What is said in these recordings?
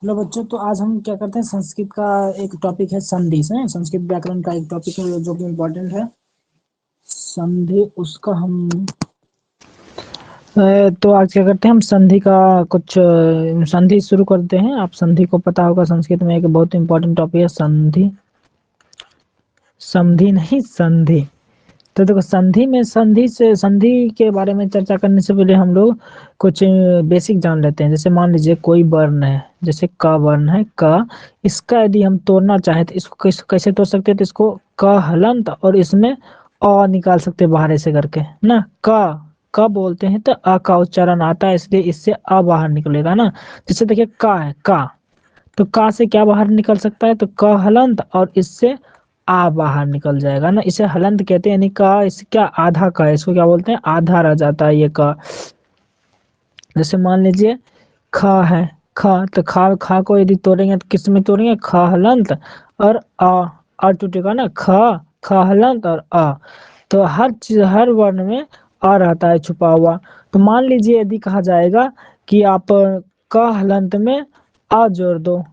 Hello बच्चों, तो आज हम क्या करते हैं, संस्कृत का एक टॉपिक है संधि से। संस्कृत व्याकरण का एक टॉपिक है जो कि इम्पोर्टेंट है, संधि। उसका हम तो आज क्या करते हैं, हम संधि का कुछ संधि शुरू करते हैं। आप संधि को पता होगा, संस्कृत में एक बहुत इंपॉर्टेंट टॉपिक है संधि। समधि नहीं, संधि। तो देखो, संधि में संधि के बारे में चर्चा करने से पहले हम लोग कुछ बेसिक जान लेते हैं। जैसे मान लीजिए कोई वर्ण है, जैसे क वर्ण है, क। इसका यदि हम तोड़ना चाहें तो इसको कैसे तोड़ सकते हैं? तो इसको क हलंत और इसमें अ निकाल सकते हैं बाहर ऐसे करके ना। क बोलते हैं तो अ का उच्चारण आता है, इसलिए इससे अ बाहर निकलेगा ना। जैसे देखिए का है, का। तो का से क्या बाहर निकल सकता है? तो क हलंत और इससे आ बाहर निकल जाएगा ना। इसे हलंत कहते हैं, यानी का इस क्या आधा का है, इसको क्या बोलते हैं? आधा रह जाता है ये का। जैसे मान लीजिए खा है, खा। तो खा को यदि तोड़ेंगे तो किस में तोड़ेंगे? ख हलंत और आ टूटेगा ना। ख हलंत और आ। तो हर चीज, हर वर्ण में आ रहता है छुपा हुआ। तो मान लीजिए यदि कहा जाएगा कि आप क हलंत में आ जोड़ दो,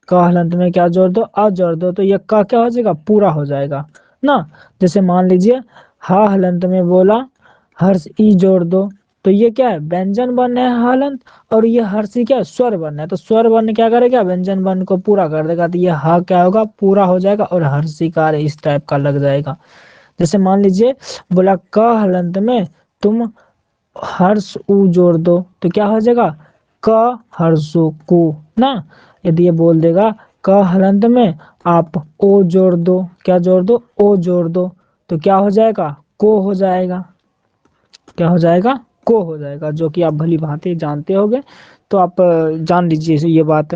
क हलंत में क्या जोड़ दो? अ जोड़ दो, तो ये क क्या हो जाएगा? पूरा हो जाएगा ना। जैसे मान लीजिए हा हलंत में बोला हर्ष ई जोड़ दो, तो ये क्या है? व्यंजन वर्ण है हलंत, और ये हर्षी क्या है? स्वर वर्ण है। तो स्वर वर्ण क्या करेगा? व्यंजन वर्ण को पूरा कर देगा। तो ये हा क्या होगा? पूरा हो जाएगा, और हर्षिकार इस टाइप का लग जाएगा। जैसे मान लीजिए बोला क हलंत में तुम हर्ष उ जोड़ दो, तो क्या हो जाएगा? क हर्षो को ना। यदि ये बोल देगा क हलंत में आप ओ जोड़ दो, क्या जोड़ दो? ओ जोड़ दो, तो क्या हो जाएगा? को हो जाएगा। क्या हो जाएगा? को हो जाएगा, जो कि आप भली भांति जानते होंगे। तो आप जान लीजिए ये बात।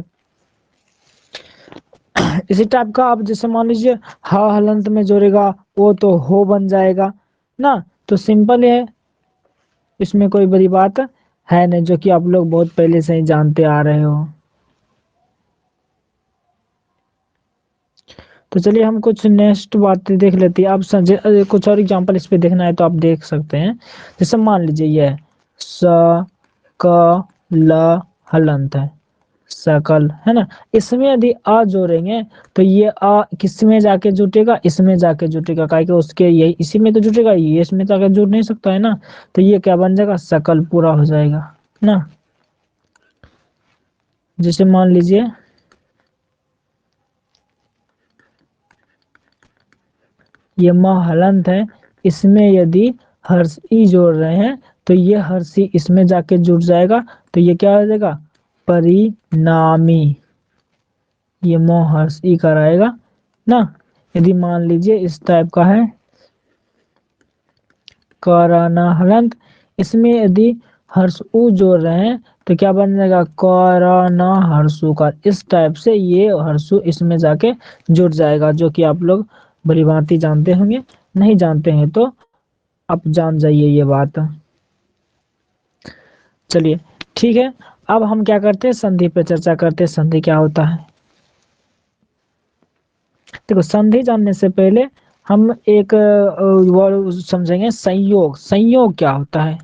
इसी टाइप का आप जैसे मान लीजिए हा हलंत में जोड़ेगा वो, तो हो बन जाएगा ना। तो सिंपल है, इसमें कोई बड़ी बात है नहीं, जो कि आप लोग बहुत पहले से ही जानते आ रहे हो। तो चलिए हम कुछ नेक्स्ट बातें देख लेते हैं। आप कुछ और एग्जांपल इस पे देखना है तो आप देख सकते हैं। जैसे मान लीजिए ये स क ल हलंत है, सकल है ना। इसमें यदि आ जोड़ेंगे तो ये आ किस में जाके जुटेगा? इसमें जाके जुटेगा, काहे कि उसके यही इसी में तो जुटेगा, ये इसमें जाके जुड़ नहीं सकता है ना। तो ये क्या बन जाएगा? सकल पूरा हो जाएगा ना। जैसे मान लीजिए ये म हलंत है, इसमें यदि हर्ष ई जोड़ रहे हैं तो ये हर्षी इसमें जाके जुड़ जाएगा। तो ये क्या हो जाएगा? परिणामी। ये म हर्ष ई कराएगा ना। यदि मान लीजिए इस टाइप का है कराना हलंत, इसमें यदि हर्ष उ जोड़ रहे हैं तो क्या बन जाएगा? कराना हर्षुकार। इस टाइप से ये हर्षु इसमें जाके जुड़ जाएगा, जो कि आप लोग भली भांति जानते होंगे। नहीं जानते हैं तो आप जान जाइए ये बात। चलिए ठीक है, अब हम क्या करते हैं, संधि पे चर्चा करते हैं। संधि क्या होता है? देखो, संधि जानने से पहले हम एक वर्ड समझेंगे, संयोग। संयोग क्या होता है?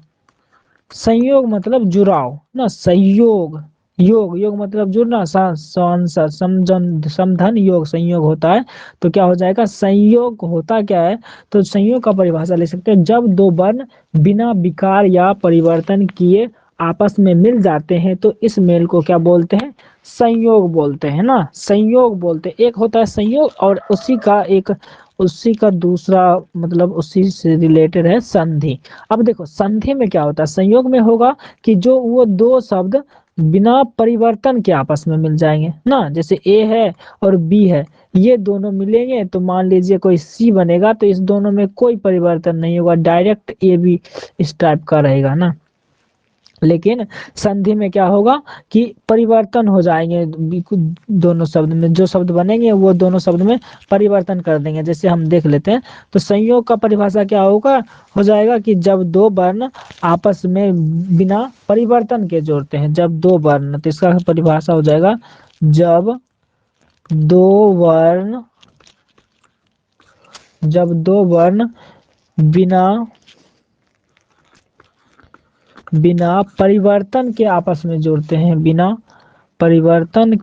संयोग मतलब जुड़ाव ना। संयोग, योग, योग मतलब जुड़ना। समझन, समधन, योग, संयोग होता है। तो क्या हो जाएगा? संयोग होता क्या है? तो संयोग का परिभाषा ले सकते हैं, जब दो वर्ण बिना विकार या परिवर्तन किए आपस में मिल जाते हैं तो इस मेल को क्या बोलते हैं? संयोग बोलते हैं ना। संयोग बोलते हैं। एक होता है संयोग, और उसी का दूसरा मतलब उसी से रिलेटेड है संधि। अब देखो, संधि में क्या होता है? संयोग में होगा कि जो वो दो शब्द बिना परिवर्तन के आपस में मिल जाएंगे ना। जैसे ए है और बी है, ये दोनों मिलेंगे तो मान लीजिए कोई सी बनेगा। तो इस दोनों में कोई परिवर्तन नहीं होगा, डायरेक्ट ए बी इस टाइप का रहेगा ना। लेकिन संधि में क्या होगा कि परिवर्तन हो जाएंगे। दोनों शब्द में जो शब्द बनेंगे वो दोनों शब्द में परिवर्तन कर देंगे। जैसे हम देख लेते हैं, तो संयोग का परिभाषा क्या होगा? हो जाएगा कि जब दो वर्ण आपस में बिना परिवर्तन के जोड़ते हैं। जब दो वर्ण, तो इसका परिभाषा हो जाएगा, जब दो वर्ण जब दो वर्ण बिना बिना परिवर्तन के आपस में जोड़ते हैं, बिना परिवर्तन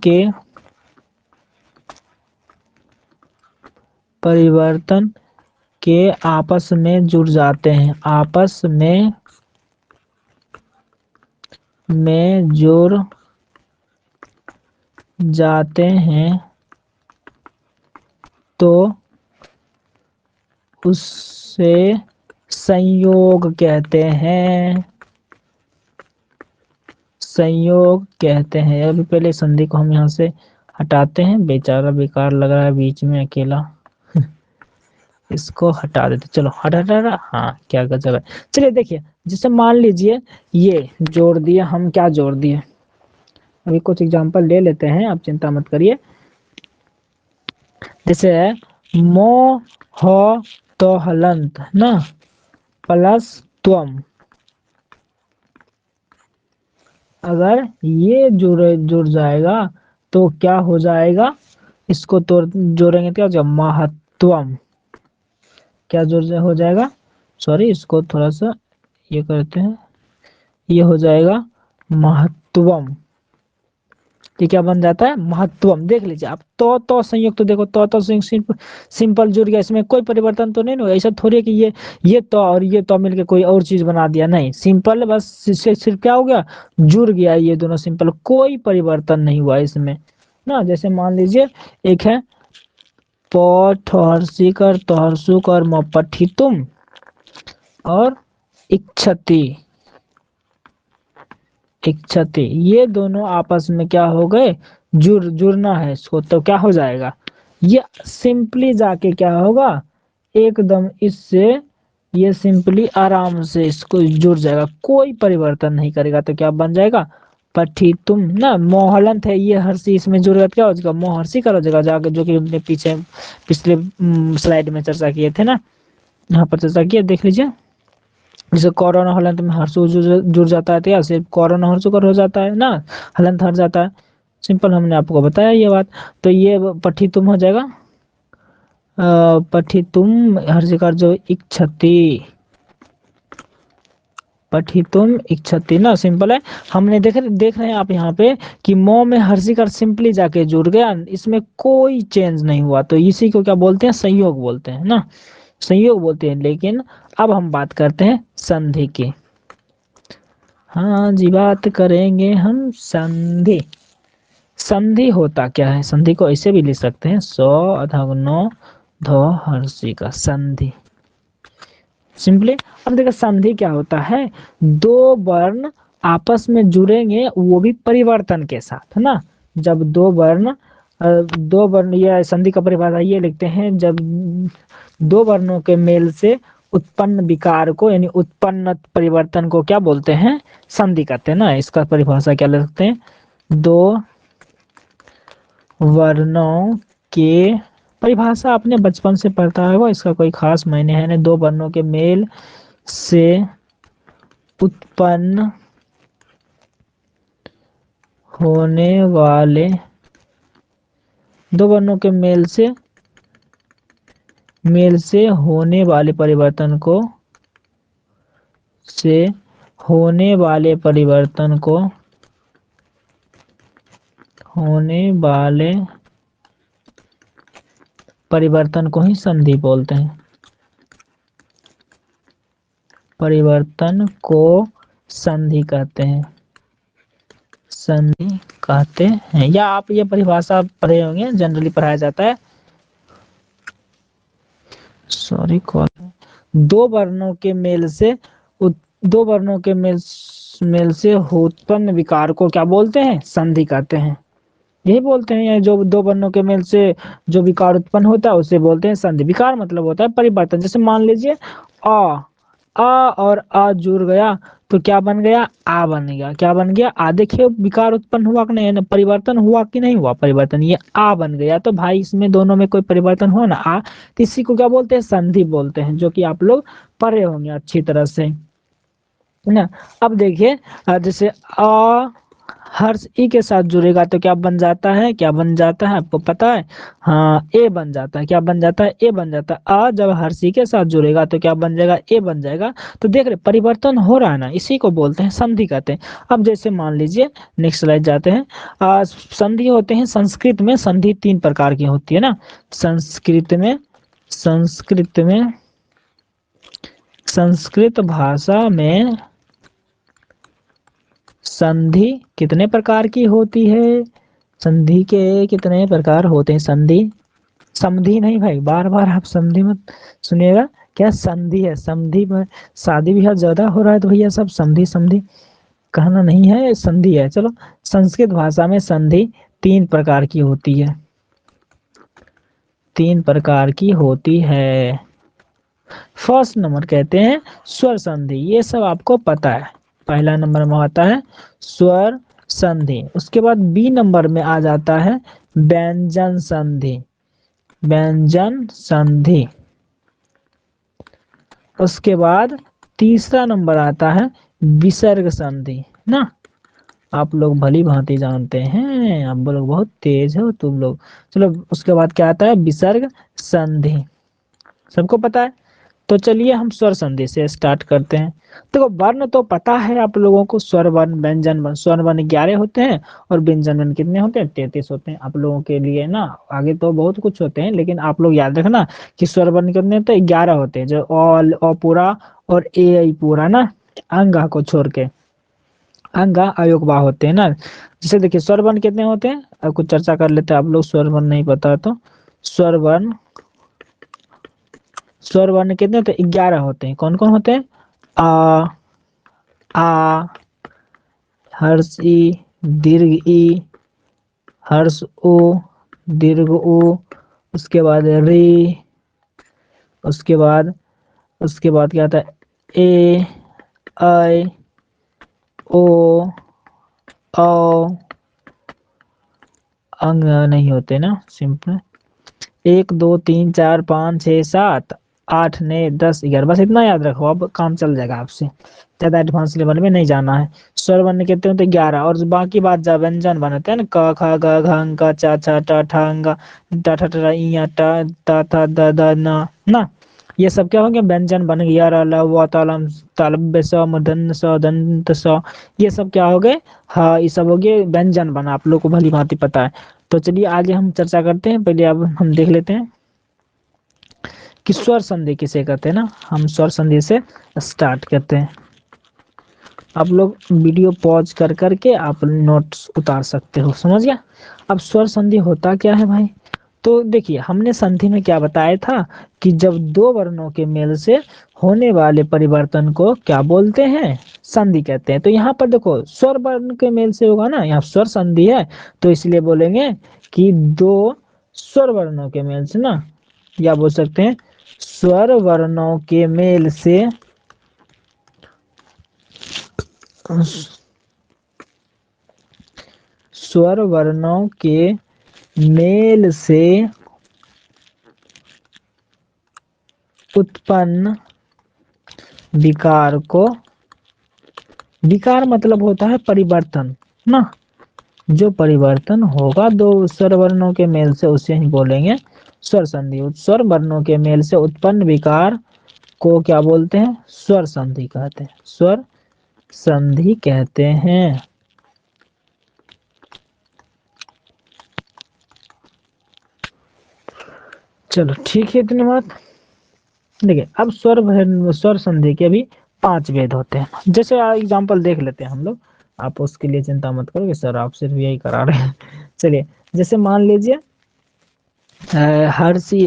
के आपस में जुड़ जाते हैं, आपस में जुड़ जाते हैं तो उससे संयोग कहते हैं, संयोग कहते हैं। अभी पहले संधि को हम यहाँ से हटाते हैं, बेचारा बेकार लग रहा है बीच में अकेला। इसको हटा देते, चलो हटा, हाँ क्या गजब है। चलिए देखिए, जैसे मान लीजिए ये जोड़ दिए, हम क्या जोड़ दिए, अभी कुछ एग्जांपल ले लेते हैं, आप चिंता मत करिए। जैसे मो हो तो हलंत ना प्लस त्वम, अगर ये जुड़ जाएगा तो क्या हो जाएगा, इसको तो जोड़ेंगे तो क्या हो जाएगा, महत्वम। क्या जोड़ हो जाएगा, सॉरी इसको थोड़ा सा ये करते हैं, ये हो जाएगा महत्वम। ये क्या बन जाता है, महत्वम। देख लीजिए आप, तो संयुक्त, तो देखो तो संयुक्त सिंपल जुड़ गया, इसमें कोई परिवर्तन तो नहीं हुआ। ऐसा थोड़ी है कि ये तो और ये तो मिलके कोई और चीज बना दिया, नहीं, सिंपल बस सिर्फ क्या हो गया, जुड़ गया ये दोनों सिंपल, कोई परिवर्तन नहीं हुआ इसमें ना। जैसे मान लीजिए एक है पठहर्षिकर तहर्षुकर पठितुम और इच्छति, इच्छति, ये दोनों आपस में क्या हो गए, जुड़ना है इसको, तो क्या हो जाएगा, ये सिंपली जाके क्या होगा, एकदम इससे ये सिंपली आराम से इसको जुड़ जाएगा, कोई परिवर्तन नहीं करेगा, तो क्या बन जाएगा, पठितुम ना। मोहलंत है, ये हर्षी इसमें जुड़ क्या हो जाएगा, मोहर्षी कर हो जाएगा जाकर, जो कि हमने पीछे पिछले स्लाइड में चर्चा किए थे ना, यहाँ पर चर्चा किया, देख लीजिए। जैसे कोरोना हलंत में हर्षु जुड़ जाता है, तो या सिर्फ कोरोना हर्षु कर हो जाता है ना, हलंत हट जाता है, सिंपल, हमने आपको बताया ये बात। तो ये पठितुम हो जाएगा, पठितुम हर्षिकार जो इच्छति, पठितुम इच्छति ना, सिंपल है। हमने देख रहे हैं आप यहाँ पे कि मो में हर्षिकार सिंपली जाके जुड़ गया, इसमें कोई चेंज नहीं हुआ, तो इसी को क्या बोलते हैं, संयोग बोलते हैं ना, संयोग बोलते हैं। लेकिन अब हम बात करते हैं संधि की, हाँ जी बात करेंगे हम संधि। संधि होता क्या है, संधि को ऐसे भी लिख सकते हैं, सो अधगनो धो हर्षि का संधि, सिंपली। अब देखो संधि क्या होता है, दो वर्ण आपस में जुड़ेंगे, वो भी परिवर्तन के साथ ना। जब दो वर्ण, ये संधि का परिभाषा ये लिखते हैं, जब दो वर्णों के मेल से उत्पन्न विकार को, यानी उत्पन्न परिवर्तन को क्या बोलते हैं, संधि कहते हैं ना। इसका परिभाषा क्या लिखते हैं, दो वर्णों के, परिभाषा आपने बचपन से पढ़ता होगा, इसका कोई खास मायने है नहीं। दो वर्णों के मेल से उत्पन्न होने वाले, दो वर्णों के मेल से होने वाले परिवर्तन को, से होने वाले परिवर्तन को, होने वाले परिवर्तन को ही संधि बोलते हैं, परिवर्तन को संधि कहते हैं, संधि कहते हैं। या आप ये परिभाषा पढ़े होंगे, जनरली पढ़ाया जाता है, सॉरी कॉल, दो वर्णों के मेल से, दो वर्णों के मेल से उत्पन्न विकार को क्या बोलते हैं, संधि कहते हैं, यही बोलते हैं। जो दो वर्णों के मेल से जो विकार उत्पन्न होता है उसे बोलते हैं संधि। विकार मतलब होता है परिवर्तन। जैसे मान लीजिए आ और आ जुड़ गया तो क्या बन गया, आ बन गया, क्या बन गया, आ। देखिए विकार उत्पन्न हुआ कि नहीं, परिवर्तन हुआ कि नहीं हुआ, परिवर्तन, ये आ बन गया, तो भाई इसमें दोनों में कोई परिवर्तन हुआ ना, आ, तो इसी को क्या बोलते हैं, संधि बोलते हैं, जो कि आप लोग पढ़े होंगे अच्छी तरह से ना। अब देखिए जैसे हर्ष ई के साथ जुड़ेगा तो क्या बन जाता है, क्या बन जाता है आपको पता है? हाँ, ए बन जाता है। क्या बन जाता है? ए बन जाता है। आ जब हर्ष ई के साथ जुड़ेगा तो क्या बन जाएगा? ए बन जाएगा। तो देख रहे परिवर्तन हो रहा है ना, इसी को बोलते हैं संधि कहते हैं। अब जैसे मान लीजिए नेक्स्ट स्लाइड जाते हैं। संधि होते हैं, संस्कृत में संधि 3 प्रकार की होती है ना। संस्कृत भाषा में संधि कितने प्रकार की होती है? संधि के कितने प्रकार होते हैं? संधि, समधि नहीं भाई, बार बार आप समधि मत सुनिएगा। क्या संधि है? समधि में शादी ब्याह ज्यादा हो रहा है तो भैया सब समधि समधि कहना नहीं है, संधि है। चलो, संस्कृत भाषा में संधि 3 प्रकार की होती है, 3 प्रकार की होती है। फर्स्ट नंबर कहते हैं स्वर संधि, ये सब आपको पता है। पहला नंबर में आता है स्वर संधि। उसके बाद बी नंबर में आ जाता है व्यंजन संधि, व्यंजन संधि। उसके बाद तीसरा नंबर आता है विसर्ग संधि ना। आप लोग भली भांति जानते हैं, आप लोग बहुत तेज हो तुम लोग। चलो, उसके बाद क्या आता है? विसर्ग संधि, सबको पता है। तो चलिए हम स्वर संधि से स्टार्ट करते हैं। देखो, वर्ण तो पता है आप लोगों को, स्वर वर्ण व्यंजन वर्ण। स्वर वर्ण 11 होते हैं और व्यंजन वर्ण कितने होते हैं? 33 होते हैं। आप लोगों के लिए ना आगे तो बहुत कुछ होते हैं, लेकिन आप लोग याद रखना कि स्वर वर्ण कितने होते हैं? 11 होते हैं, जो अ पूरा और ए ऐ पूरा ना, अंगा को छोड़ के। अंगा अयोगवा होते हैं ना। जैसे देखिए स्वर वर्ण कितने होते हैं, अब कुछ चर्चा कर लेते हैं। आप लोग स्वर वर्ण नहीं पता तो स्वर वर्ण, स्वर वर्ण कितने होते हैं? 11 होते हैं। कौन कौन होते हैं? आ, आ, हर्ष ई, दीर्घ ई, हर्ष ओ, दीर्घ ओ, उसके बाद रे, उसके बाद क्या आता है? ए, आई, ओ, औ, अंग नहीं होते ना, सिंपल। 1 2 3 4 5 6 7 8 9 10 11, बस इतना याद रखो, अब काम चल जाएगा आपसे। ज्यादा एडवांस लेवल में नहीं जाना है। स्वर वर्ण कितने होते हैं? 11। और बाकी बात जब व्यंजन बनते हैं ना, क ख ग घ ङ च छ ट ठ ङ ट ठ ट इ ट त थ द द न ना, ये सब क्या होंगे? व्यंजन बन गया। र ल व त ल तालव्य स मूर्धन्य स दंत स, ये सब क्या हो गए? हाँ, ये सब हो गए व्यंजन बना, आप लोग को भली भांति पता है। तो चलिए आगे हम चर्चा करते हैं। पहले अब हम देख लेते हैं कि स्वर संधि किसे कहते हैं ना। हम स्वर संधि से स्टार्ट करते हैं। आप लोग वीडियो पॉज कर करके आप नोट्स उतार सकते हो, समझ गया? अब स्वर संधि होता क्या है भाई? तो देखिए, हमने संधि में क्या बताया था कि जब दो वर्णों के मेल से होने वाले परिवर्तन को क्या बोलते हैं? संधि कहते हैं। तो यहाँ पर देखो, स्वर वर्ण के मेल से होगा ना, यहाँ स्वर संधि है, तो इसलिए बोलेंगे कि दो स्वर वर्णों के मेल से ना, या बोल सकते हैं स्वर वर्णों के मेल से, स्वर वर्णों के मेल से उत्पन्न विकार को, विकार मतलब होता है परिवर्तन ना, जो परिवर्तन होगा दो स्वर वर्णों के मेल से, उसे ही बोलेंगे स्वर संधि। स्वर वर्णों के मेल से उत्पन्न विकार को क्या बोलते हैं? स्वर संधि कहते हैं, स्वर संधि कहते हैं। चलो ठीक है, इतनी बात। देखिए, अब स्वर संधि के भी 5 भेद होते हैं। जैसे एग्जांपल देख लेते हैं हम लोग, आप उसके लिए चिंता मत करो कि सर आप सिर्फ यही करा रहे हैं। चलिए, जैसे मान लीजिए हर्षी,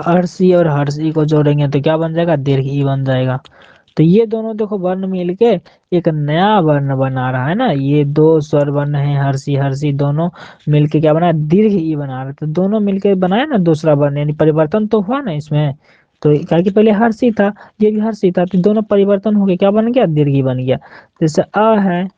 हर्षी और हर्षी को जोड़ेंगे तो क्या बन जाएगा? दीर्घ ई बन जाएगा। तो ये दोनों देखो वर्ण मिलके एक नया वर्ण बना रहा है ना। ये दो स्वर वर्ण है, हर्षी हर्षी, दोनों मिलके क्या बना? दीर्घ ई बना रहे। तो दोनों मिलके बनाया ना दूसरा वर्ण, यानी परिवर्तन तो हुआ ना इसमें। तो क्या कि पहले हर्षी था, ये भी हर्षी था, तो दोनों परिवर्तन हो गए, क्या बन गया? दीर्घ ई बन गया। जैसे अ है,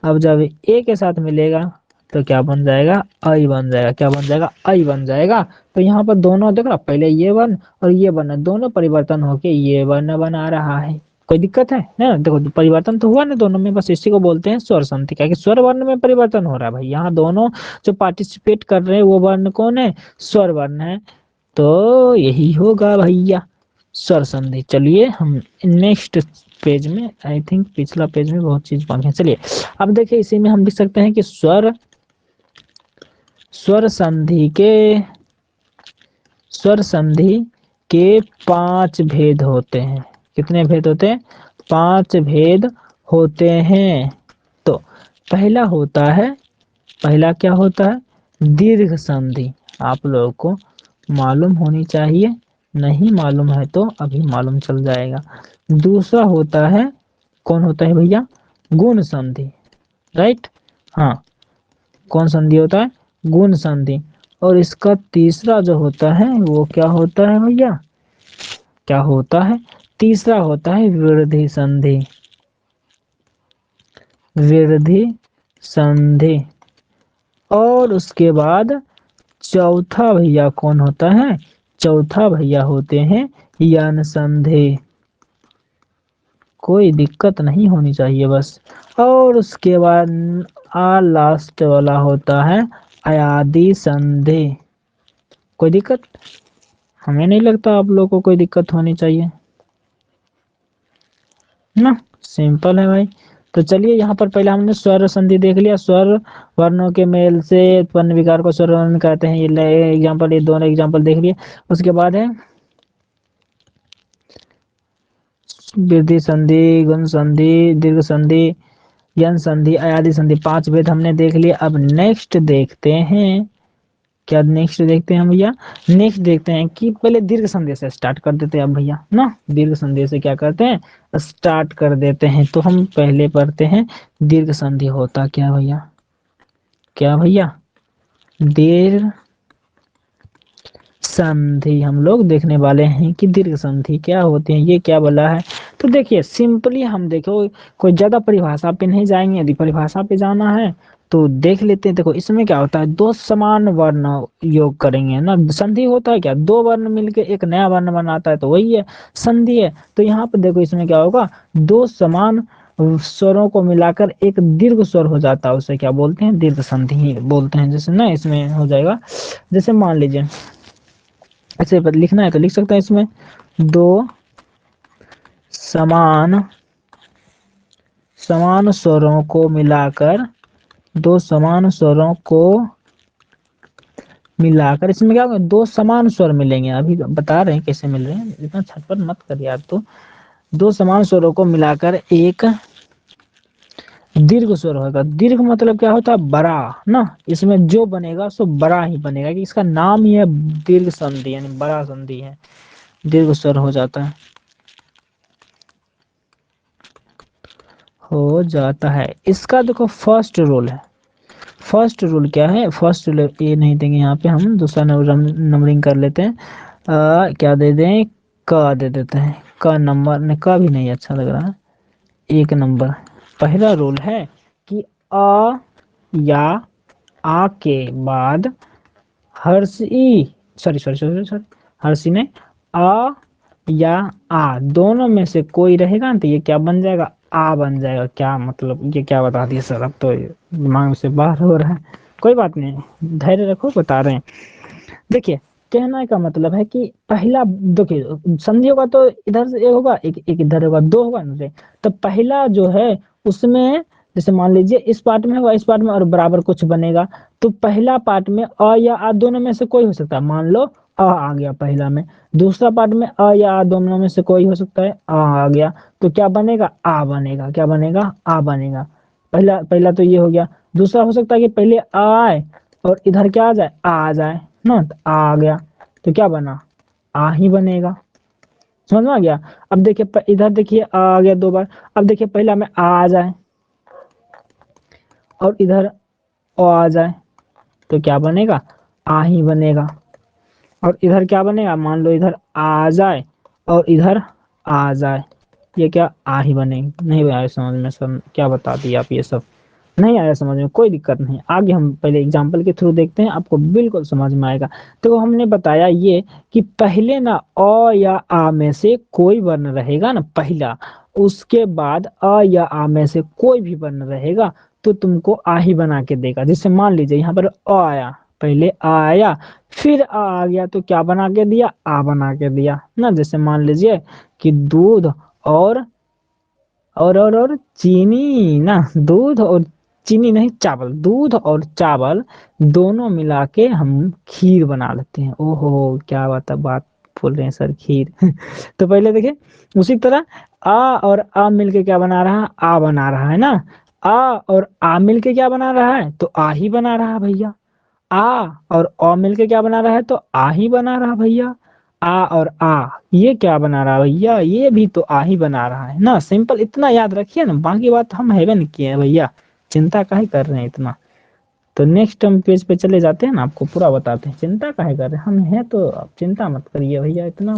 अब जब ए के साथ मिलेगा तो क्या बन जाएगा? आई बन जाएगा। क्या बन जाएगा? आई बन जाएगा। तो यहाँ पर दोनों देखो ना, पहले ये वर्ण और ये वर्ण दोनों परिवर्तन होके ये वर्ण बना रहा है। कोई दिक्कत है ना? देखो परिवर्तन तो हुआ ना दोनों में, बस इसी को बोलते हैं स्वर संधि। क्या कि स्वर वर्ण में परिवर्तन हो रहा है भाई, यहाँ दोनों जो पार्टिसिपेट कर रहे हैं वो वर्ण कौन है? स्वर वर्ण है। तो यही होगा भैया स्वर संधि। चलिए हम नेक्स्ट पेज में, आई थिंक पिछला पेज में बहुत चीज बाकी है। चलिए अब देखिए इसी में हम लिख सकते हैं कि स्वर संधि के 5 भेद होते हैं। कितने भेद होते हैं? 5 भेद होते हैं। तो पहला होता है, पहला क्या होता है? दीर्घ संधि। आप लोगों को मालूम होनी चाहिए, नहीं मालूम है तो अभी मालूम चल जाएगा। दूसरा होता है, कौन होता है भैया? गुण संधि, राइट। हाँ, कौन संधि होता है? गुण संधि। और इसका तीसरा जो होता है वो क्या होता है भैया? क्या होता है? तीसरा होता है वृद्धि संधि। वृद्धि संधि। और उसके बाद चौथा भैया कौन होता है? चौथा भैया होते हैं यन संधि। कोई दिक्कत नहीं होनी चाहिए बस। और उसके बाद लास्ट वाला होता है अयादि संधि। कोई दिक्कत? हमें नहीं लगता आप लोगों को कोई दिक्कत होनी चाहिए ना, सिंपल है भाई। तो चलिए यहाँ पर पहले हमने स्वर संधि देख लिया, स्वर वर्णों के मेल से उत्पन्न विकार को स्वर वर्ण कहते हैं। ये एग्जांपल, ये दोनों एग्जांपल देख लिए। उसके बाद है वृद्धि संधि, गुण संधि, दीर्घ संधि, यन संधि, अयादि संधि। 5 भेद हमने देख लिए। अब नेक्स्ट देखते हैं, क्या नेक्स्ट देखते हैं भैया? नेक्स्ट देखते हैं कि पहले दीर्घ संधि से स्टार्ट कर देते हैं। अब भैया ना दीर्घ संधि से क्या करते हैं? स्टार्ट कर देते हैं। तो हम पहले पढ़ते हैं दीर्घ संधि होता क्या भैया? क्या भैया? दीर्घ संधि हम लोग देखने वाले हैं कि दीर्घ संधि क्या होती है, ये क्या बोला है। तो देखिए सिंपली हम देखो, कोई ज्यादा परिभाषा पे नहीं जाएंगे। यदि परिभाषा पे जाना है तो देख लेते हैं। देखो इसमें क्या होता है, दो समान वर्ण योग करेंगे ना। संधि होता है क्या? दो वर्ण मिलके एक नया वर्ण बनाता है, तो वही है संधि है। तो यहाँ पे देखो इसमें क्या होगा, दो समान स्वरों को मिलाकर एक दीर्घ स्वर हो जाता है, उसे क्या बोलते हैं? दीर्घ संधि बोलते हैं। जैसे ना इसमें हो जाएगा, जैसे मान लीजिए ऐसे लिखना है तो लिख सकते हैं इसमें, दो समान समान स्वरों को मिलाकर, दो समान स्वरों को मिलाकर, इसमें क्या होगा? दो समान स्वर मिलेंगे। अभी बता रहे हैं कैसे मिल रहे हैं, इतना छटपट मत कर यार। तो दो समान स्वरों को मिलाकर एक दीर्घ स्वर होगा। दीर्घ मतलब क्या होता है? बड़ा ना। इसमें जो बनेगा सो बड़ा ही बनेगा, कि इसका नाम ही है दीर्घ संधि, यानी बड़ा संधि है, दीर्घ स्वर हो जाता है, हो जाता है। इसका देखो फर्स्ट रूल है। फर्स्ट रूल क्या है? फर्स्ट रूल ये नहीं देंगे यहाँ पे, हम दूसरा नंबरिंग कर लेते हैं। क्या दे दें? क दे देते हैं। क नंबर ने, क भी नहीं अच्छा लग रहा है, 1 नंबर। पहला रूल है कि अ या आ के बाद Harshi, sorry sorry sorry sorry, Harshi ने, अ या आ दोनों में से कोई रहेगा ना, तो ये क्या बन जाएगा? आ बन जाएगा। क्या मतलब, ये क्या बता दिया सर, अब तो दिमाग से बाहर हो रहा है। कोई बात नहीं, धैर्य रखो, बता रहे हैं। देखिए कहने का मतलब है कि पहला, देखिए संधि होगा तो इधर से एक होगा, एक इधर होगा, दो होगा ना। तो पहला जो है उसमें, जैसे मान लीजिए इस पार्ट में होगा, इस पार्ट में और बराबर कुछ बनेगा। तो पहला पार्ट में अ या आ दोनों में से कोई हो सकता है। मान लो आ गया पहला में, दूसरा पार्ट में अ या आ दोनों में से कोई हो सकता है, आ गया। तो क्या बनेगा? आ बनेगा। क्या बनेगा? आ बनेगा। पहला पहला तो ये हो गया। दूसरा हो सकता है कि पहले आ आए और इधर क्या आ जाए? आ जाए ना, तो आ गया। तो क्या बना? आ ही बनेगा। समझ में आ गया? अब देखिए इधर देखिए आ गया 2 बार। अब देखिए पहला में आ जाए और इधर ओ आ जाए, तो क्या बनेगा? आ ही बनेगा। और इधर क्या बनेगा? मान लो इधर आ जाए और इधर आ जाए, ये क्या? आ ही बनेगी। नहीं आया समझ में सब? क्या बता दिया आप ये सब? नहीं आया समझ में? कोई दिक्कत नहीं, आगे हम पहले एग्जाम्पल के थ्रू देखते हैं, आपको बिल्कुल समझ में आएगा। तो हमने बताया ये कि पहले ना अ या आ में से कोई वर्ण रहेगा ना, पहला उसके बाद अ या आ में से कोई भी वर्ण रहेगा तो तुमको आ ही बना के देगा। जैसे मान लीजिए यहाँ पर अ आया, पहले आ आया, फिर आ गया तो क्या बना के दिया, आ बना के दिया ना। जैसे मान लीजिए कि दूध और चीनी ना, दूध और चीनी नहीं, चावल, दूध और चावल दोनों मिला के हम खीर बना लेते हैं। ओहो क्या बात बोल रहे हैं सर, खीर तो पहले देखिए उसी तरह आ और आ मिलके क्या बना रहा है, आ बना रहा है ना। आ और आ मिलके क्या बना रहा है, तो आ ही बना रहा है भैया। आ और अ मिलके क्या बना रहा है, तो आ ही बना रहा भैया। आ और आ ये क्या बना रहा है भैया, ये भी तो आ ही बना रहा है ना। सिंपल इतना याद रखिए ना, बाकी बात हम हेवन किए हैं भैया, चिंता काहे कर रहे हैं इतना। तो नेक्स्ट हम पेज पे चले जाते हैं ना, आपको पूरा बताते हैं। चिंता काहे कर रहे हैं, हम हैं तो आप चिंता मत करिए भैया, इतना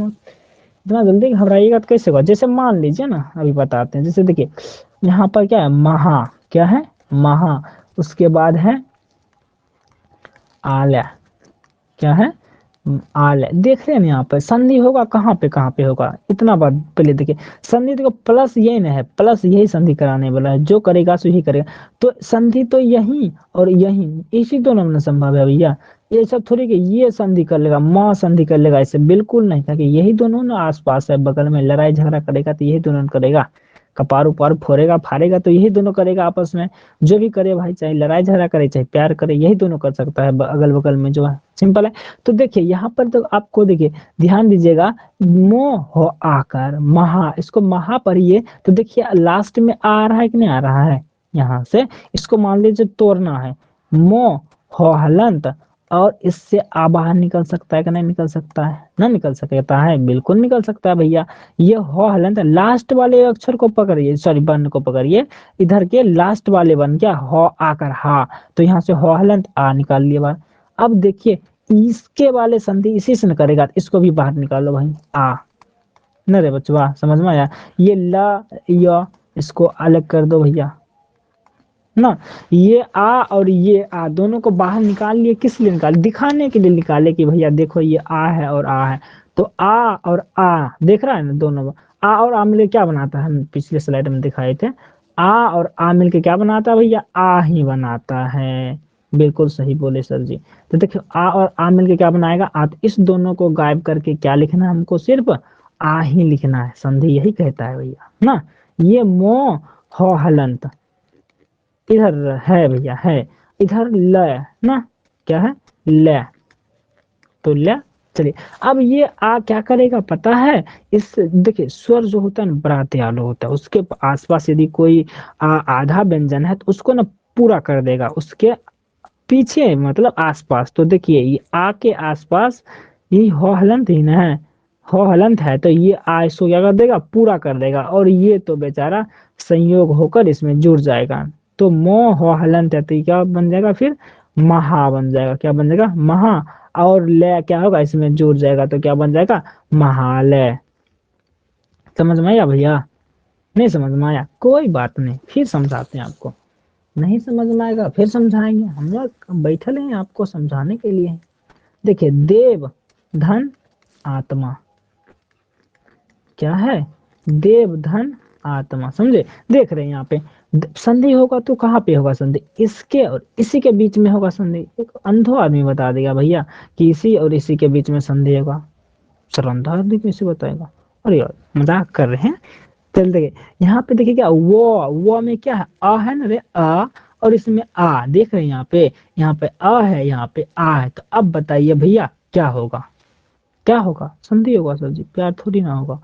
जल्दी घबराइएगा तो कैसे होगा। जैसे मान लीजिए ना, अभी बताते हैं। जैसे देखिए यहाँ पर क्या है, महा, क्या है, महा। उसके बाद है आल्या, क्या है, आल। देख रहे हैं ना यहाँ पर संधि होगा कहाँ पे होगा, इतना बात पहले देखिए। संधि देखो प्लस यही ना है, प्लस यही संधि कराने वाला है, जो करेगा सो ही करेगा। तो संधि तो यही और यही, इसी दोनों में संभव है भैया। ये सब थोड़ी कि ये संधि कर लेगा, माँ संधि कर लेगा, ऐसे बिल्कुल नहीं, ताकि यही दोनों ना आस पास है, बगल में लड़ाई झगड़ा करेगा तो यही दोनों करेगा। कपार उपार फोड़ेगा फाड़ेगा तो यही दोनों करेगा आपस में। जो भी करे भाई, चाहे लड़ाई झगड़ा करे चाहे प्यार करे, यही दोनों कर सकता है अगल बगल में जो है, सिंपल है। तो देखिए यहाँ पर तो आपको देखिए ध्यान दीजिएगा, मोह हो आकर महा, इसको महा पढ़िए तो देखिए लास्ट में आ रहा है कि नहीं आ रहा है। यहाँ से इसको मान लीजिए तोड़ना है, मोह हो हलंत, और इससे आ बाहर निकल सकता है कि नहीं निकल सकता है, ना निकल सकता है, बिल्कुल निकल सकता है भैया। ये हो हलंत लास्ट वाले अक्षर को पकड़िए, सॉरी वर्ण को पकड़िए, इधर के लास्ट वाले वर्ण, क्या हो आकर हा, तो यहाँ से हो हलंत आ निकाल लिए बाहर। अब देखिए इसके वाले संधि इसी से न करेगा, इसको भी बाहर निकालो भाई, आ न रे बचवा, समझ में आया। ये ला या इसको अलग कर दो भैया ना। ये आ और ये आ दोनों को बाहर निकाल लिए, किस लिए निकाल, दिखाने के लिए निकाले कि भैया देखो ये आ है और आ है। तो आ और आ देख रहा है ना, दोनों आ और आ मिलके क्या बनाता है, हम पिछले स्लाइड में दिखाए थे। आ और आ मिलके क्या बनाता है भैया, आ ही बनाता है। बिल्कुल सही बोले सर जी। तो देखियो आ और आ मिलके क्या बनाएगा, आ। तो इस दोनों को गायब करके क्या लिखना है हमको, सिर्फ आ ही लिखना है, संधि यही कहता है भैया ना। ये मो हो हलंत इधर है भैया, है इधर ल ना, क्या है ल, तो ल। चलिए अब ये आ क्या करेगा पता है, इस देखिए स्वर जो होता है ना बड़ा दयालु होता है, उसके आसपास यदि कोई आधा व्यंजन है तो उसको ना पूरा कर देगा, उसके पीछे मतलब आसपास। तो देखिए ये आ के आसपास ये हो हलंत ही ना है, हो हलंत है, तो ये आ इसको क्या कर देगा, पूरा कर देगा, और ये तो बेचारा संयोग होकर इसमें जुड़ जाएगा। तो मो हो हलंत है तो ये क्या बन जाएगा फिर, महा बन जाएगा, क्या बन जाएगा, महा। और ले क्या होगा, इसमें जुड़ जाएगा तो क्या बन जाएगा, महालय। समझ में आया भैया, नहीं समझ में आया, कोई बात नहीं, फिर समझाते हैं आपको। नहीं समझ में आएगा फिर समझाएंगे, हम लोग बैठे हैं आपको समझाने के लिए। देखिए देव धन आत्मा, क्या है, देव धन आत्मा, समझे। देख रहे हैं यहाँ पे संधि होगा तो कहाँ पे होगा संधि, इसके और इसी के बीच में होगा संधि। एक अंधो आदमी बता देगा भैया कि इसी और इसी के बीच में संधि होगा, सर अंधा आदमी कैसे बताएगा, अरे यार मजाक कर रहे हैं। चल देखिए यहाँ पे देखिए क्या वो में क्या है, आ है ना रे, आ और इसमें आ, देख रहे हैं यहाँ पे आ है, यहाँ पे आ है। तो अब बताइए भैया क्या होगा, क्या होगा, संधि होगा सर जी, प्यार थोड़ी ना होगा।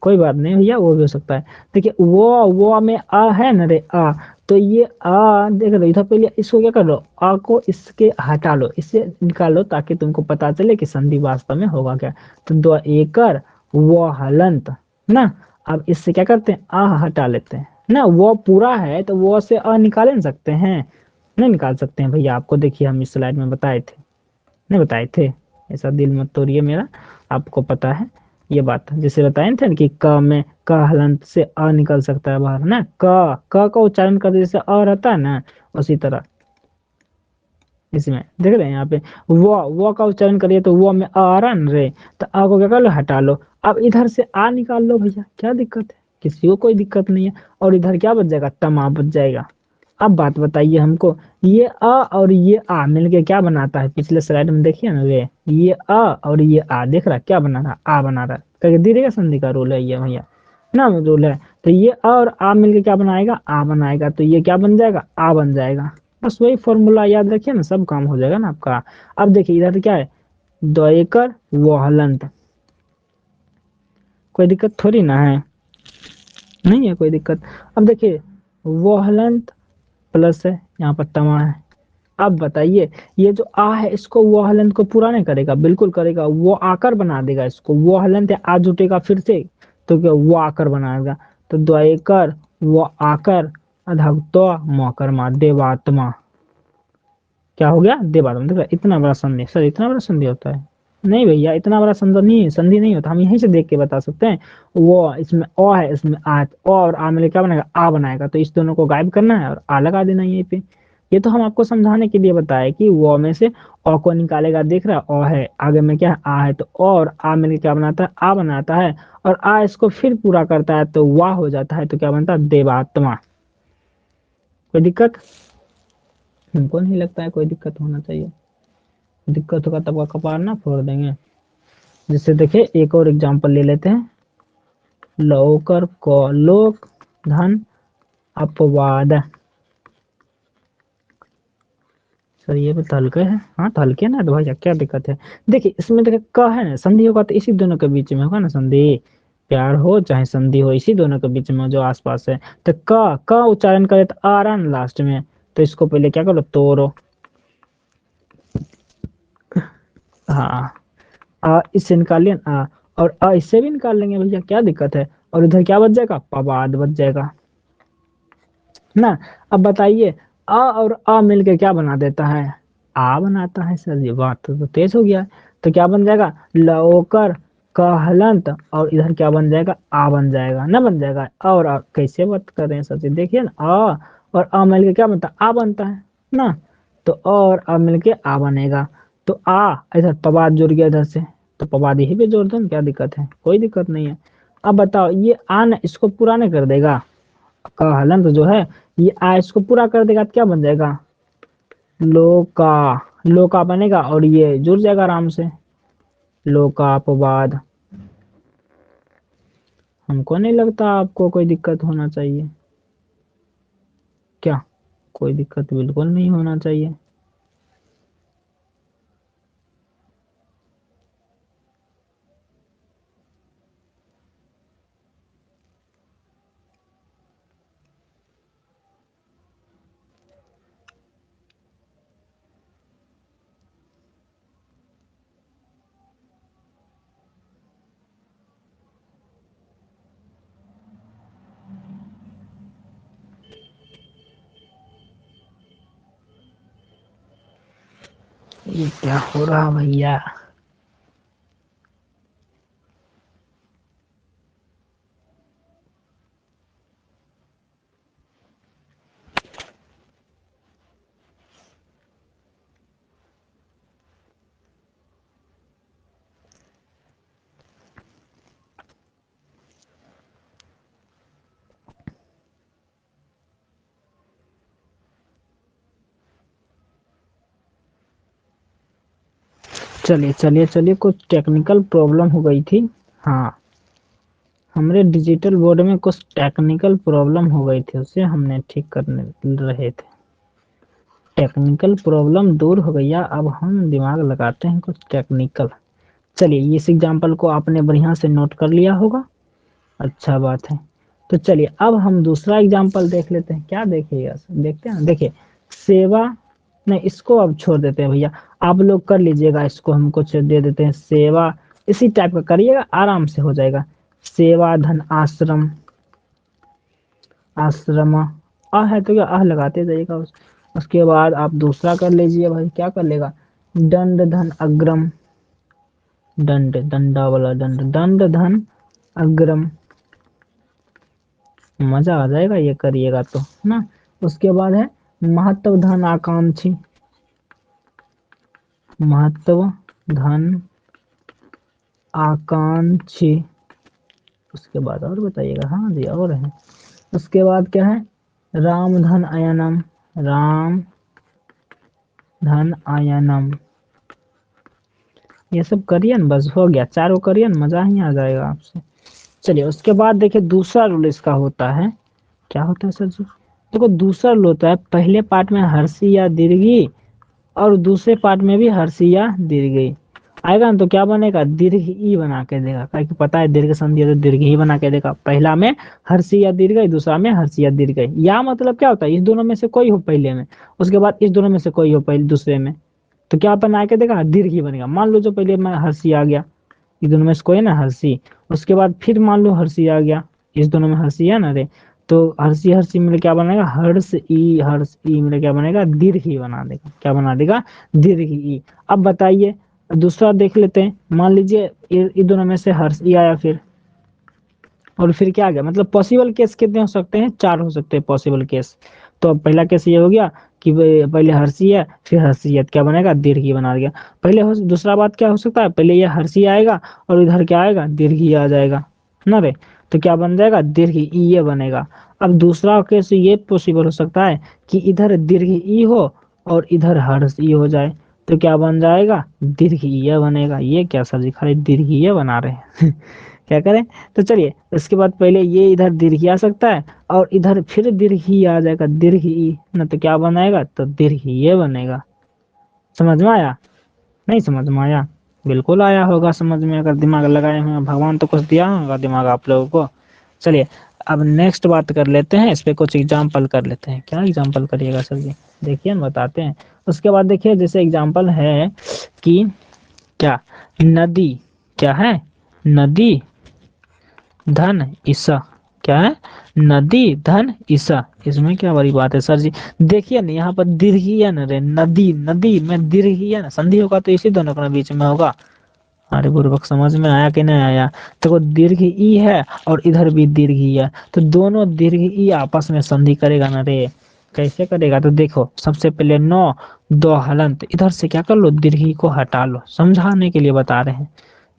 कोई बात नहीं भैया, वो भी हो सकता है। देखिए वो में आ है ना रे, आ, तो ये आ देख लो इधर, पहले इसको क्या कर लो, आ को इसके हटा लो, इससे निकालो, ताकि तुमको पता चले कि संधि वास्तव में होगा क्या। तो दो एकर वो हलंत ना। अब इससे क्या करते हैं, आ हटा लेते हैं ना, वो पूरा है तो वो से आ निकाले नहीं सकते हैं, नहीं निकाल सकते हैं भैया। आपको देखिए हम इस स्लाइड में बताए थे, नहीं बताए थे, ऐसा दिल मत तोड़िए मेरा, आपको पता है ये बात। जैसे बताए थे ना कि क में क हलंत से अ निकल सकता है बाहर ना, क का उच्चारण करते जैसे अ रहता है ना, उसी तरह इसमें देख रहे हैं यहाँ पे वो का उच्चारण करिए तो वो में आ रहा है ना रे, तो आ को क्या कर लो, हटा लो। अब इधर से आ निकाल लो भैया, क्या दिक्कत है, किसी को कोई दिक्कत नहीं है। और इधर क्या बच जाएगा, तमा बच जाएगा। अब बात बताइए हमको, ये अ और ये आ मिलके क्या बनाता है, पिछले स्लाइड में देखिए ना, ये अ और ये आ देख रहा है क्या बना रहा, आ बना रहा है, करके दीजिएगा, संधि का रूल है ये भैया ना, रूल है। तो ये अ और आ मिलके क्या बनाएगा, आ बनाएगा, तो ये क्या बन जाएगा, आ बन जाएगा। बस वही फॉर्मूला याद रखिए ना, सब काम हो जाएगा ना आपका। अब देखिए इधर क्या है, द्वयकर वहलंत, कोई दिक्कत थोड़ी ना है, नहीं है कोई दिक्कत। अब देखिए वहलंत प्लस है, यहाँ पर तमा है। अब बताइए ये जो आ है इसको वो हलंत को पूरा नहीं करेगा, बिल्कुल करेगा, वो आकर बना देगा इसको, वो हलंत है आ जुटेगा फिर से, तो क्या वो आकर बनाएगा। तो द्वयकर वो आकर अधत्व मकर मा देवात्मा, क्या हो गया, देवात्मा। देखो इतना बड़ा संधि, सर इतना बड़ा संधि होता है, नहीं भैया इतना बड़ा संधि नहीं होता, हम यहीं से देख के बता सकते हैं। वो इसमें अ है, इसमें आ है, तो अ और आ मिलकर क्या बनाएगा, आ बनाएगा, तो इस दोनों को गायब करना है और आ लगा देना यहीं पे। ये तो हम आपको समझाने के लिए बताया कि वो में से अ को निकालेगा, देख रहा है अ है, आगे में क्या है आ है, तो अ और आ मिलकर क्या बनाता है, आ बनाता है, और आ इसको फिर पूरा करता है तो वाह हो जाता है, तो क्या बनता है, देवात्मा। कोई दिक्कत, हमको नहीं लगता है कोई दिक्कत होना चाहिए, दिक्कत होगा तब का कपार ना फोड़ देंगे। जैसे देखिए एक और एग्जांपल ले लेते हैं, लौकर को लोक धन अपवाद। सर ये भी तो हल्के है, हाँ तो हल्के ना, तो भैया क्या दिक्कत है। देखिए इसमें देखिए क है ना, संधि होगा तो इसी दोनों के बीच में होगा ना संधि, प्यार हो चाहे संधि हो, इसी दोनों के बीच में जो आसपास है। तो क उच्चारण करे तो आ रहा ना लास्ट में, तो इसको पहले क्या करो, तोड़ो। हाँ इससे निकाल लिया ना, और इससे भी निकाल लेंगे भैया, क्या दिक्कत है। और इधर क्या बच जाएगा, पवाद बच जाएगा ना। अब बताइए अ और अ मिलके क्या बना देता है, आ बनाता है। सर ये बात तो तेज हो गया। तो क्या बन जाएगा, लौकर का हलंत, और इधर क्या बन जाएगा, आ बन जाएगा ना, बन जाएगा। और कैसे बात कर रहे हैं सर जी, देखिए ना अ और अ मिलके क्या बनता है, आ बनता है ना। तो और अ मिलके आ बनेगा, तो आ इधर पवाद जुड़ गया इधर से, तो पवाद यही पे जोड़ दो ना, क्या दिक्कत है, कोई दिक्कत नहीं है। अब बताओ ये आ ना इसको पूरा नहीं कर देगा, का हलंत जो है ये आ इसको पूरा कर देगा, तो क्या बन जाएगा, लोका, लोका बनेगा, और ये जुड़ जाएगा आराम से, लोकापवाद। हमको नहीं लगता आपको कोई दिक्कत होना चाहिए, क्या, कोई दिक्कत बिल्कुल नहीं होना चाहिए। ये क्या हो रहा भैया, चलिए चलिए चलिए, कुछ टेक्निकल प्रॉब्लम हो गई थी। हाँ हमारे डिजिटल बोर्ड में कुछ टेक्निकल प्रॉब्लम हो गई थी, उसे हमने ठीक करने रहे थे। टेक्निकल प्रॉब्लम दूर हो गया, अब हम दिमाग लगाते हैं कुछ टेक्निकल। चलिए इस एग्जांपल को आपने बढ़िया से नोट कर लिया होगा, अच्छा बात है। तो चलिए अब हम दूसरा एग्जांपल देख लेते हैं, क्या देखिएगा, देखते हैं, देखिए सेवा, नहीं इसको अब छोड़ देते हैं भैया, आप लोग कर लीजिएगा, इसको हम कुछ दे देते हैं, सेवा इसी टाइप का करिएगा, आराम से हो जाएगा। सेवा धन आश्रम, आश्रम आ है तो क्या, आह लगाते जाइएगा उसके बाद आप दूसरा कर लीजिए भाई, क्या कर लेगा, दंड धन अग्रम, दंड डंडा वाला दंड, दंड धन अग्रम, मजा आ जाएगा ये करिएगा तो ना। उसके बाद है महत्व धन आकांक्षी, महत्व धन आकांक्षी, उसके बाद और बताइएगा। हाँ जी और है। उसके बाद क्या है, राम धन अयनम, राम धन अयनम, ये सब करिए ना, बस हो गया, चारों करिए ना, मजा ही आ जाएगा आपसे। चलिए उसके बाद देखिए दूसरा रूल इसका होता है, क्या होता है सर जी, देखो दूसरा रूल होता है, पहले पार्ट में हर्षी या दीर्घी और दूसरे पार्ट में भी हर्षी या दीर्घी आएगा ना, तो क्या बनेगा, दीर्घ ई बना के देगा, क्योंकि पता है दीर्घ संधि है तो दीर्घ ही बना के देगा। पहला में हर्षी या दीर्घ, दूसरा में हर्षी या दीर्घ। या मतलब क्या होता है, इस दोनों में से कोई हो पहले में, उसके बाद इस दोनों में से कोई हो पहले दूसरे में, तो क्या बना के देगा, दीर्घ ही बनेगा। मान लो जो पहले में हर्षी आ गया, इस दोनों में से कोई है ना हर्षी, उसके बाद फिर मान लो हर्षी आ गया, इस दोनों में हर्षी है ना रे, तो हर्षी हर्षी मिले क्या बनेगा, हर्ष ई मिले क्या बनेगा, दीर्घ ही बना देगा, क्या बना देगा, दीर्घ ई। अब बताइए दूसरा देख लेते हैं, मान लीजिए इन दोनों में से हर्ष ई आया फिर, और फिर क्या आ गया, मतलब पॉसिबल केस कितने हो सकते हैं, चार हो सकते हैं पॉसिबल केस। तो अब पहला केस ये हो गया कि पहले हर्षी है फिर हर्षी है, तो क्या बनेगा, दीर्घ ही बना दिया। दूसरा बात क्या हो सकता है, पहले ये हर्षी आएगा और इधर क्या आएगा, दीर्घ ही आ जाएगा ना रे, तो क्या बन जाएगा, दीर्घ ई ये बनेगा। अब दूसरा केस ये पॉसिबल हो सकता है कि इधर दीर्घ ई हो और इधर हर्ष ई हो जाए, तो क्या बन जाएगा, दीर्घ ई ये बनेगा। ये क्या सर जी खाली दीर्घ ई ये बना रहे हैं क्या करें, तो चलिए इसके बाद पहले ये इधर दीर्घ आ सकता है और इधर फिर दीर्घ ही आ जाएगा, दीर्घ ई ना, तो क्या बनाएगा, तो दीर्घ ये बनेगा। समझ में आया, नहीं समझ में आया, बिल्कुल आया होगा समझ में, अगर दिमाग लगाए हुए हैं, भगवान तो कुछ दिया होगा दिमाग आप लोगों को। चलिए अब नेक्स्ट बात कर लेते हैं, इस पे कुछ एग्जाम्पल कर लेते हैं। क्या एग्जाम्पल करिएगा सर जी, देखिए ना बताते हैं। उसके बाद देखिए जैसे एग्जाम्पल है कि क्या, नदी, क्या है, नदी धन ईसा, क्या है, नदी धन ईसा, इसमें क्या बड़ी बात है सर जी। देखिए ना यहाँ पर दीर्घ है ना रे, नदी नदी में दीर्घ है ना, संधि होगा तो इसी दोनों के बीच में होगा। अरे बुर्बक समझ में आया कि नहीं आया, देखो दीर्घ ई है और इधर भी दीर्घ ई है, तो दोनों दीर्घ ई आपस में संधि करेगा ना रे, कैसे करेगा, तो देखो सबसे पहले नौ दो हलंत, इधर से क्या कर लो, दीर्घ ई को हटा लो, समझाने के लिए बता रहे हैं,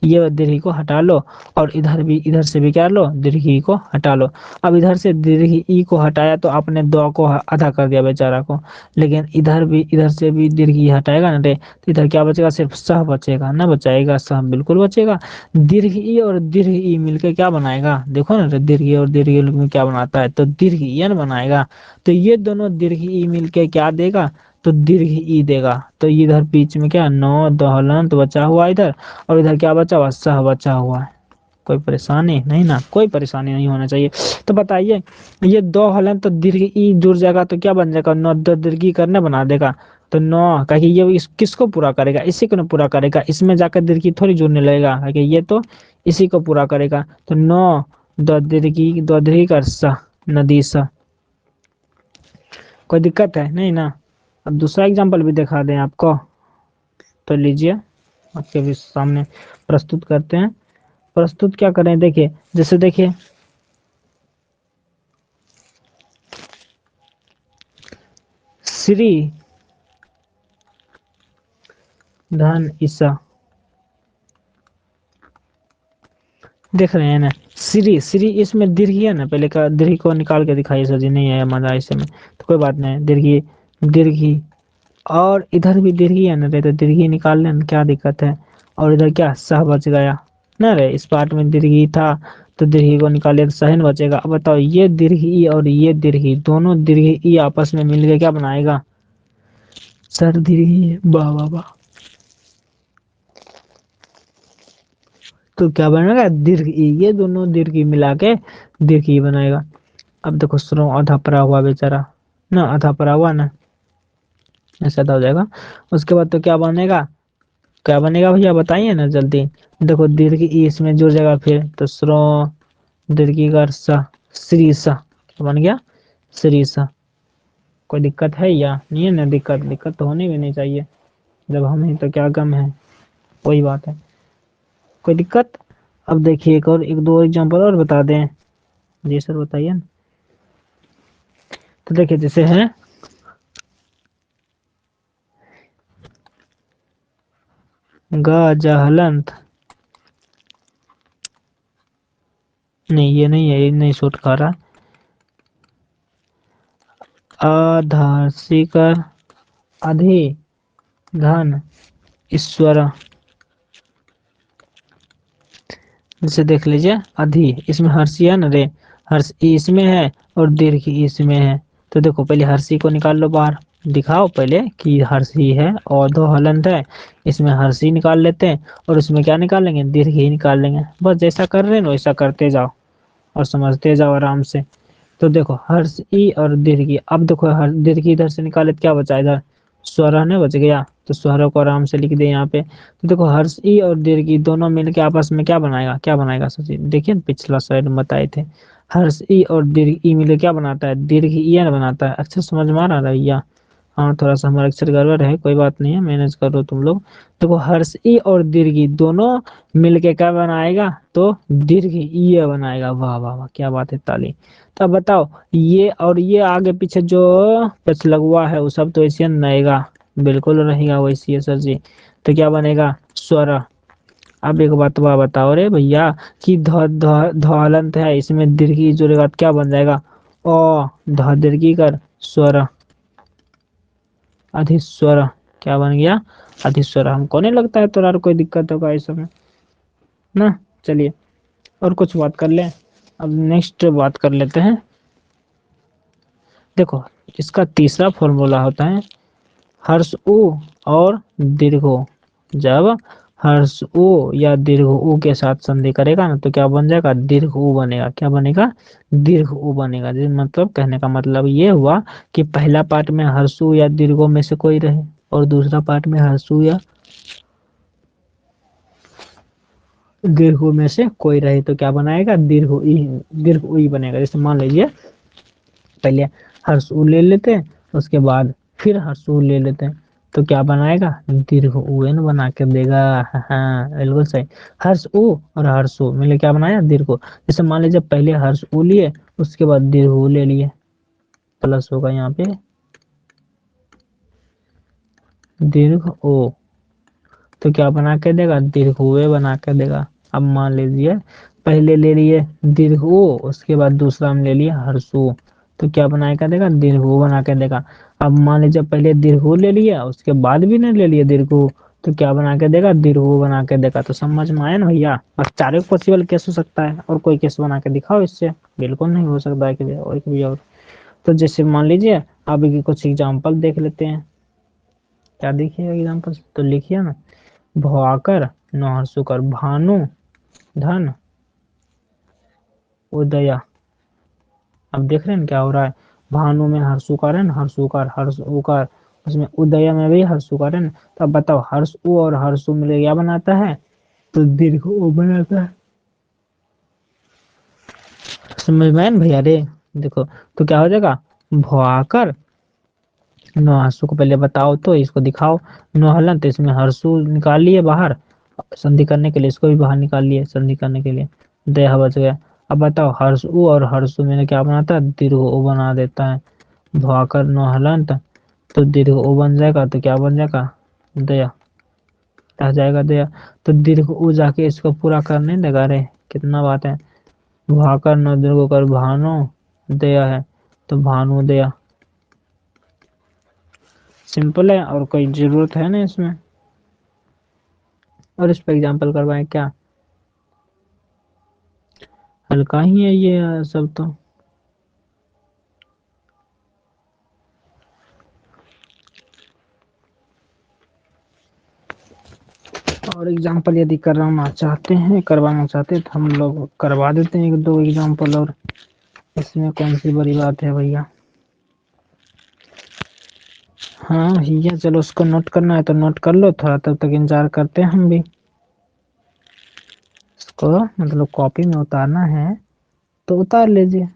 ये दीर्घ को हटा लो और इधर भी, इधर से भी क्या लो, दीर्घ ई को हटा लो। अब इधर से दीर्घ ई को हटाया तो आपने दो को आधा कर दिया बेचारा को, लेकिन इधर भी, इधर से भी दीर्घ ई हटाएगा ना रे, तो इधर क्या बचेगा, सिर्फ सह बचेगा ना, बचाएगा सह, बिल्कुल बचेगा। दीर्घ ई और दीर्घ ई मिलकर क्या बनाएगा, देखो ना, दीर्घ ई और दीर्घ ई में क्या बनाता है, तो दीर्घ ई बनाएगा। तो ये दोनों दीर्घ ई मिलके क्या देगा, तो दीर्घ ई देगा। तो इधर बीच में क्या, नौ दहलन तो बचा हुआ इधर, और इधर क्या बचा हुआ, सह बचा हुआ है। कोई परेशानी नहीं ना, कोई परेशानी नहीं होना चाहिए। तो बताइए ये दो हलन तो दीर्घ ई जुड़ जाएगा तो क्या बन जाएगा, नौ दो दीर्घी करने बना देगा, तो नौ कहा कि ये किसको पूरा करेगा, इसी को ना पूरा करेगा, इसमें जाकर दीर्घी थोड़ी जुड़ने लगेगा, कि ये तो इसी को पूरा करेगा। तो नौ दो दीर्घी कर सा, नदी सा, कोई दिक्कत है नहीं ना। अब दूसरा एग्जांपल भी दिखा दें आपको, तो लीजिए आपके भी सामने प्रस्तुत करते हैं। प्रस्तुत क्या करें, देखिए जैसे देखिए श्री धन ईसा, देख रहे हैं ना, श्री श्री इसमें दीर्घ है ना, पहले का दीर्घ को निकाल के दिखाइए सर जी, नहीं आया मजा इसमें, तो कोई बात नहीं, दीर्घ दीर्घ, और इधर भी दीर्घ है ना रे, तो दीर्घ निकाल लें, क्या दिक्कत है। और इधर क्या, सह बच गया ना रे, इस पार्ट में दीर्घ था तो दीर्घ को निकाले तो सहन बचेगा। अब बताओ ये दीर्घ ई और ये दीर्घ, दोनों दीर्घ ई आपस में मिलके क्या बनाएगा, सर दीर्घ, वाह वाह वाह, तो क्या बनेगा, दीर्घ ई, ये दोनों दीर्घ ई मिला के दीर्घ ई बनाएगा। अब देखो सुनो, आधा परा हुआ बेचारा ना, आधा परा हुआ ना, ऐसा तो हो जाएगा। उसके बाद तो क्या बनेगा, क्या बनेगा भैया बताइए ना जल्दी। देखो दीर्घ ई इसमें जुड़ जाएगा फिर, तो श्रो दीर्घी का सा, श्री सा, क्या बन गया, श्री सा। कोई दिक्कत है या नहीं है ना, दिक्कत दिक्कत तो होनी भी नहीं चाहिए, जब हम हैं तो क्या गम है, वही बात है, कोई दिक्कत। अब देखिए एक और, एक दो एग्जांपल और बता दें। जी सर बताइए ना। तो देखिए जैसे है ग जहलंत नहीं ये नहीं है, ये नहीं सूट खा रहा। अधर्षिकर अधि धन ईश्वर। जैसे देख लीजिए अधि, इसमें हर्षी है ना रे, हर्ष ई इसमें है और दीर्घ ई इसमें है। तो देखो पहले हर्षी को निकाल लो बाहर, दिखाओ पहले कि हर्षी है और दो हलंत है, इसमें हर्षी निकाल लेते हैं और इसमें क्या निकालेंगे, दीर्घ ही निकाल लेंगे। बस जैसा कर रहे हैं ना वैसा करते जाओ और समझते जाओ आराम से। तो देखो हर्ष ई और दीर्घ, अब देखो हर दीर्घ इधर से निकाले तो क्या बचा इधर, स्वर ने बच गया। तो स्वर को आराम से लिख दे यहाँ पे। तो देखो हर्ष ई और दीर्घ ई दोनों मिलके आपस में क्या बनाएगा, क्या बनाएगा सचिन, देखिए ना पिछला स्लाइड में बताए थे। हर्ष ई और दीर्घ ई मिलके क्या बनाता है, दीर्घ ई न बनाता है। अक्षर समझ में आ रहा है भैया। हाँ थोड़ा सा हमारा अक्षर गड़बड़ है, कोई बात नहीं है, मैनेज करो तुम लोग। देखो हर्ष ई और दीर्घ ई दोनों मिलके क्या बनाएगा, तो दीर्घ ई बनाएगा। वाह वाह वाह, क्या बात है, ताली। तो अब बताओ ये और ये आगे पीछे जो पेच लगवा है वो सब तो ऐसे रहेगा, बिल्कुल रहेगा वैसे ही सर जी। तो क्या बनेगा, स्वर। अब एक बात वह बताओ रे भैया कि ध ध ध हलंत है, इसमें दीर्घी जुड़ेगा तो क्या बन जाएगा, ओ ध दीर्घी कर स्वर, अधिस्वर। क्या बन गया, अधिस्वर। हमको नहीं लगता है तो कोई दिक्कत होगा इसमें ना। चलिए और कुछ बात कर लें। अब नेक्स्ट बात कर लेते हैं। देखो इसका तीसरा फॉर्मूला होता है हर्ष उ और दीर्घो। जब हर्ष उ या दीर्घ उ के साथ संधि करेगा ना तो क्या बन जाएगा, दीर्घ उ बनेगा। क्या बनेगा, दीर्घ उ बनेगा। जिस मतलब कहने का मतलब ये हुआ कि पहला पार्ट में हर्षु या दीर्घो में से कोई रहे और दूसरा पार्ट में हर्षु या दीर्घो में से कोई रहे तो क्या बनाएगा, दीर्घ ई, दीर्घ ui बनेगा। जैसे मान लीजिए पहले हर्षु ले लेते हैं, उसके बाद फिर हर्षु ले लेते हैं, तो क्या बनाएगा, दीर्घ उन बना के देगा। हाँ बिल्कुल सही। हर्ष उ और हर्षु मिले क्या बनाया, दीर्घ उ। जैसे मान लीजिए पहले हर्ष उ लिए उसके बाद दीर्घ उ ले लिए, प्लस होगा यहाँ पे दीर्घ ओ, तो क्या बना के देगा, दीर्घ ue बना के देगा। अब मान लीजिए पहले ले लिए दीर्घ उ, उसके बाद दूसरा में ले लिए हर्षु, तो क्या बना के देगा, दीर्घ उ बना के देगा। अब मान लीजिए पहले दीर्घ उ ले लिया उसके बाद भी नहीं ले लिए दीर्घ उ, तो क्या बना के देगा, दीर्घ उ बना के देगा। तो समझ में आया ना भैया। बस चारों पॉसिबल केस हो सकता है और कोई केस बना के दिखाओ इससे, बिल्कुल नहीं हो सकता है कि और भी और। तो जैसे मान लीजिए अब कुछ एग्जाम्पल देख लेते हैं। क्या देखिए एग्जाम्पल, तो लिखिए ना, भवाकर नौहर्षुकर भानु धन उदया। अब देख रहे हैं क्या हो रहा है, भानु में हर्षुकार है ना, हर्षुकार हर्ष उकार, उसमें उदय में भी हर्षुकार है ना। तो अब बताओ हर्ष उ और हर्षु मिले क्या बनाता है, तो दीर्घ उ बनाता है। समझ में आया ना भैया रे। देखो तो क्या हो जाएगा, भवाकर नौहर्षु को पहले बताओ तो इसको दिखाओ, नौहलन तो इसमें हर्षु निकाल लिए बाहर संधि करने के लिए, इसको भी बाहर निकाल लिए संधि करने के लिए, दया बच गया। अब बताओ हर्ष उ और हर्षु में क्या बनाता है, दीर्घ उ बना देता है। भाकर नौहलंत, तो दीर्घ उ बन जाएगा, तो क्या बन जाएगा, दया रह जाएगा दया। तो दीर्घ उ जाके इसको पूरा करने देगा रे, कितना बात है। भाकर नौ दीर्घ कर भानु दया है, तो भानु दया। सिंपल है और कोई जरूरत है ना इसमें, और इस पर एग्जाम्पल करवाएं क्या, हल्का ही है ये सब तो। और एग्जाम्पल यदि करवाना चाहते हैं, करवाना चाहते हैं तो हम लोग करवा देते हैं एक दो एग्जाम्पल, और इसमें कौन सी बड़ी बात है भैया। हाँ भैया चलो उसको नोट करना है तो नोट कर लो थोड़ा, तब तक इंतजार करते हैं हम भी। इसको मतलब कॉपी में उतारना है तो उतार लीजिए।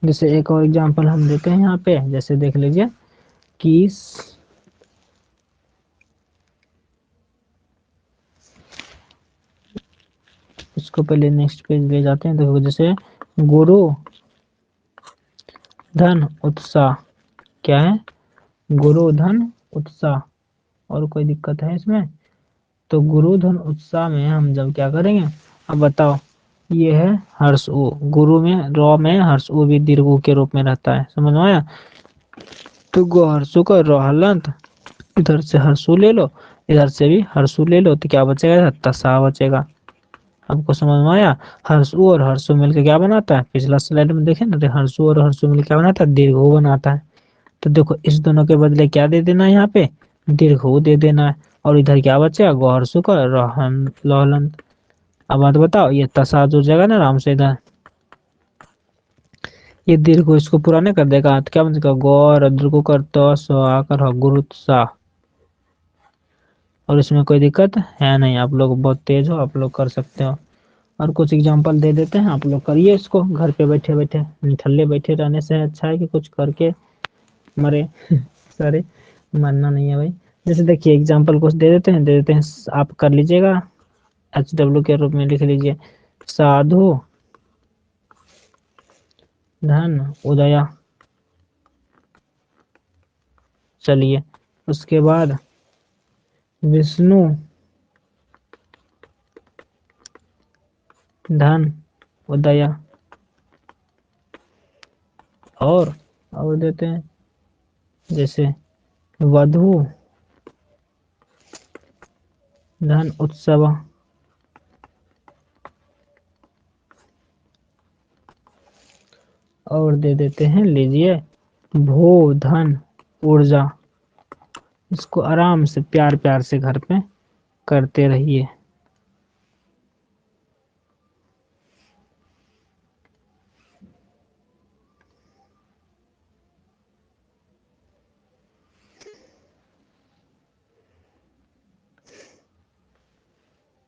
जैसे एक और एग्जांपल हम देते हैं यहाँ पे, जैसे देख लीजिए कि इसको पहले नेक्स्ट पेज ले जाते हैं। देखो जैसे गुरु धन उत्साह, क्या है, गुरु धन उत्साह, और कोई दिक्कत है इसमें, तो गुरु धन उत्साह में हम जब क्या करेंगे, अब बताओ, ये है हर्ष उ, गुरु में रॉ में हर्ष उ भी दीर्घ उ के रूप में रहता है, समझ में आया। तो गो हर्षु का रॉ हलंत, इधर से हर्षु ले लो, इधर से भी हर्षु ले लो, तो क्या बचेगा, तसा बचेगा। आपको समझ में आया। हर्षु और हर्षु मिलकर क्या बनाता है, पिछला स्लाइड में देखे ना, तो हर्षु और हर्षु मिलकर क्या बनाता है, दीर्घ बनाता है। तो देखो इस दोनों के बदले क्या दे देना है, यहाँ पे दीर्घ दे देना है, और इधर क्या बचेगा, गौहर्षु का रोहन लोहलन। अब बात बताओ, ये तसा जो जगह ना आराम से इधर, ये दीर्घ को इसको पूरा नहीं कर देगा, तो क्या बन जाएगा, गौर दीर्घ कर तो सो आकर गुरु सा। और इसमें कोई दिक्कत है नहीं, आप लोग बहुत तेज हो, आप लोग कर सकते हो। और कुछ एग्जांपल दे देते हैं, आप लोग करिए इसको घर पे बैठे बैठे, निठल्ले बैठे रहने से अच्छा है कि कुछ करके मरे। सॉरी, मरना नहीं है भाई। जैसे देखिए एग्जांपल कुछ दे देते हैं, आप कर लीजिएगा, HW के रूप में लिख लीजिए, साधु धन उदया। चलिए उसके बाद विष्णु धन उदया, और देते हैं जैसे वधु धन उत्सव, और दे देते हैं, लीजिए भू धन ऊर्जा। इसको आराम से प्यार प्यार से घर पे करते रहिए।